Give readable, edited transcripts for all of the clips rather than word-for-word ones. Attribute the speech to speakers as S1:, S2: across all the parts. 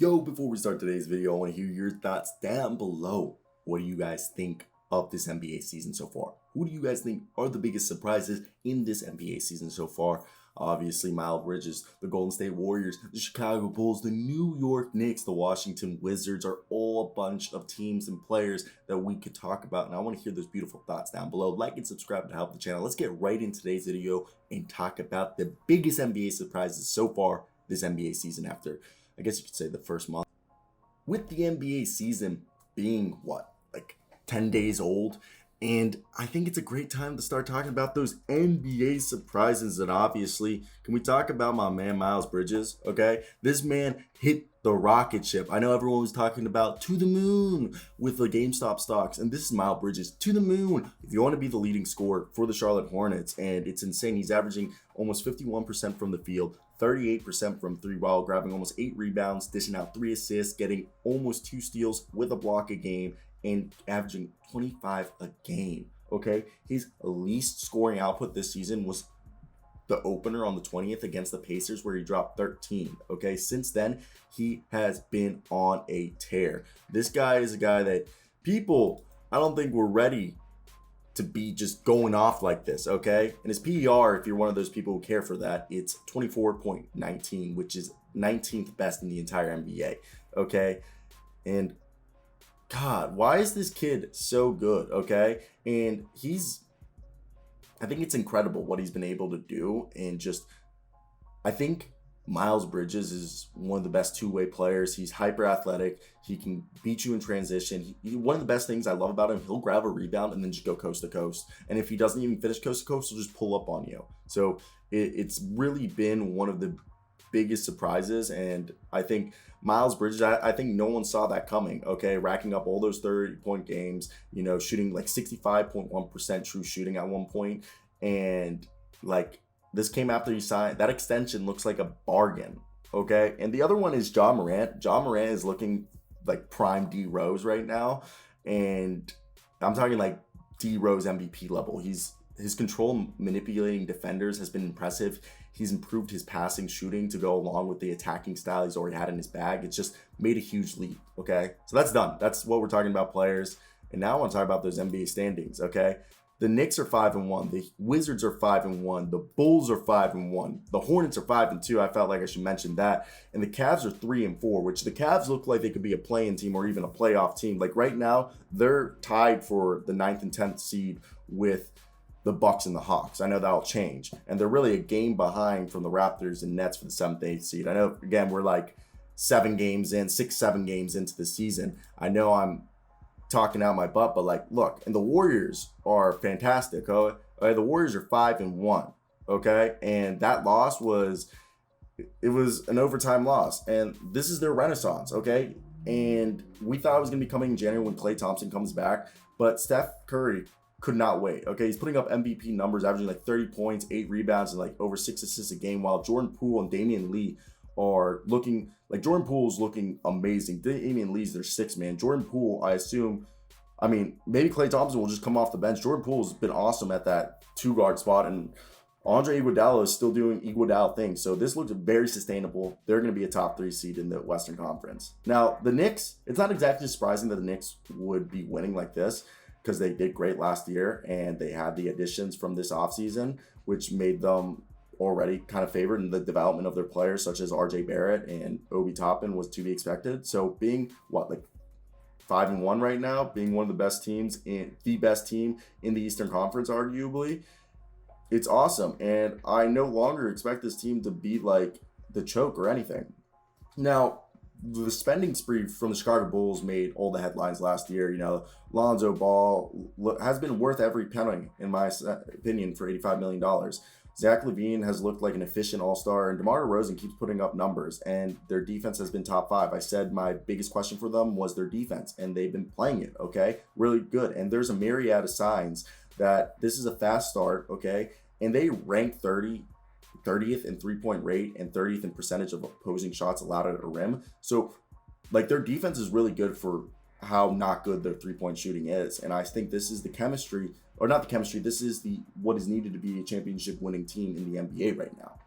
S1: Yo, before we start today's video, I want to hear your thoughts down below. What do you guys think of this NBA season so far? Who do you guys think are the biggest surprises in this NBA season so far? Obviously, Miles Bridges, the Golden State Warriors, the Chicago Bulls, the New York Knicks, the Washington Wizards are all a bunch of teams and players that we could talk about. And I want to hear those beautiful thoughts down below. Like and subscribe to help the channel. Let's get right into today's video and talk about the biggest NBA surprises so far this NBA season after, I guess you could say, the first month. With the NBA season being, like 10 days old, and I think it's a great time to start talking about those NBA surprises. And obviously, can we talk about my man Miles Bridges? Okay, this man hit the rocket ship. I know everyone was talking about to the moon with the GameStop stocks, and this is Miles Bridges to the moon. If you want to be the leading scorer for the Charlotte Hornets, and it's insane, he's averaging almost 51% from the field, 38% from three, while grabbing almost 8 rebounds, dishing out 3 assists, getting almost 2 steals with a block a game, and averaging 25 a game. Okay, his least scoring output this season was the opener on the 20th against the Pacers, where he dropped 13. Okay, since then he has been on a tear. This guy is a guy that people, I don't think, were ready to be just going off like this. Okay, and his PER, if you're one of those people who care for that, it's 24.19, which is 19th best in the entire NBA. Okay, and God, why is this kid so good? Okay, and I think it's incredible what he's been able to do. And just, I think Miles Bridges is one of the best two-way players. He's hyper athletic. He can beat you in transition. One of the best things I love about him, he'll grab a rebound and then just go coast to coast. And if he doesn't even finish coast to coast, he'll just pull up on you. So it's really been one of the biggest surprises. And I think Miles Bridges, I think no one saw that coming. Okay, racking up all those 30-point games, shooting like 65.1% true shooting at one point. And like, this came after he signed that extension. Looks like a bargain. Okay, and the other one is Ja Morant. Ja Morant is looking like prime D Rose right now, and I'm talking like D Rose MVP level. His control manipulating defenders has been impressive. He's improved his passing shooting to go along with the attacking style he's already had in his bag. It's just made a huge leap. Okay, so that's done. That's what we're talking about, players. And now I want to talk about those NBA standings. Okay, the Knicks are 5-1. The Wizards are 5-1. The Bulls are 5-1. The Hornets are 5-2. I felt like I should mention that. And the Cavs are 3-4, which the Cavs look like they could be a play-in team or even a playoff team. Like right now, they're tied for the 9th and 10th seed with the Bucks and the Hawks. I know that'll change. And they're really a game behind from the Raptors and Nets for the 7th, 8th seed. I know, again, we're like 7 games into the season. I know I'm talking out my butt, but like, look, and the Warriors are fantastic. Okay, the Warriors are 5-1. Okay, and that loss was an overtime loss, and this is their renaissance. Okay, and we thought it was gonna be coming in January when Klay Thompson comes back, but Steph Curry could not wait. Okay, he's putting up MVP numbers, averaging like 30 points, 8 rebounds, and like over 6 assists a game, while Jordan Poole and Damion Lee are looking like, Jordan Poole's looking amazing. Damian Lee's their 6th man. Jordan Poole, I assume, maybe Klay Thompson will just come off the bench. Jordan Poole's been awesome at that 2-guard spot, and Andre Iguodala is still doing Iguodala things. So this looks very sustainable. They're going to be a top 3 seed in the Western Conference. Now, the Knicks, it's not exactly surprising that the Knicks would be winning like this, because they did great last year, and they had the additions from this offseason, which made them already kind of favored in the development of their players, such as RJ Barrett and Obi Toppin, was to be expected. So being 5-1 right now, being one of the best teams, in the best team in the Eastern Conference, arguably, it's awesome. And I no longer expect this team to be like the choke or anything. Now, the spending spree from the Chicago Bulls made all the headlines last year. Lonzo Ball has been worth every penny, in my opinion, for $85 million. Zach LaVine has looked like an efficient all-star, and DeMar DeRozan keeps putting up numbers, and their defense has been top 5. I said my biggest question for them was their defense, and they've been playing it, okay? Really good. And there's a myriad of signs that this is a fast start, okay? And they rank 30th in three-point rate and 30th in percentage of opposing shots allowed at a rim. So, like, their defense is really good for how not good their three-point shooting is. And I think this is the chemistry, or not the chemistry, this is what is needed to be a championship winning team in the NBA right now.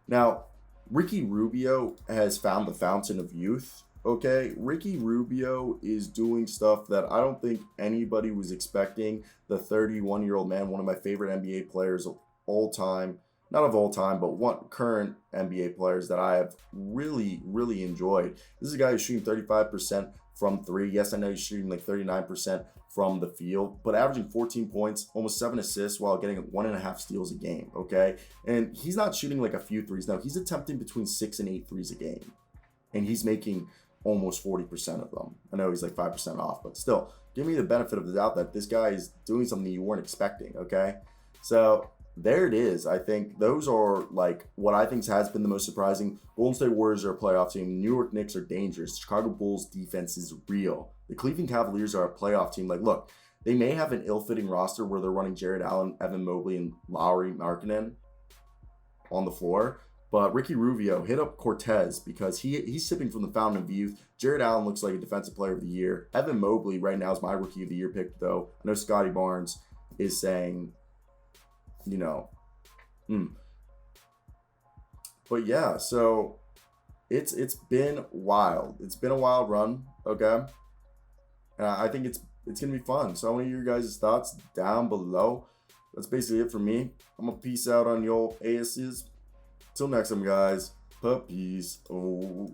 S1: Now, Ricky Rubio has found the fountain of youth, Okay, Ricky Rubio is doing stuff that I don't think anybody was expecting. The 31-year-old man, one of my favorite NBA players of all time, not of all time, but one current NBA players that I have really, really enjoyed. This is a guy who's shooting 35% from three. Yes, I know he's shooting like 39% from the field, but averaging 14 points, almost 7 assists while getting 1.5 steals a game. Okay, and he's not shooting like a few threes. No, he's attempting between 6 and 8 threes a game, and he's making almost 40% of them. I know he's like 5% off, but still, give me the benefit of the doubt that this guy is doing something you weren't expecting, okay? So there it is. I think those are like what I think has been the most surprising. Golden State Warriors are a playoff team. New York Knicks are dangerous. Chicago Bulls defense is real. The Cleveland Cavaliers are a playoff team. Like, look, they may have an ill-fitting roster where they're running Jared Allen, Evan Mobley, and Lowry Markkanen on the floor. But Ricky Rubio hit up Cortez because he's sipping from the fountain of youth. Jared Allen looks like a defensive player of the year. Evan Mobley right now is my rookie of the year pick, though. I know Scotty Barnes is saying, But yeah, so it's been wild. It's been a wild run, okay? And I think it's gonna be fun. So I want to hear your guys' thoughts down below. That's basically it for me. I'm gonna peace out on your asses. Till next time, guys. Puppies. Oh.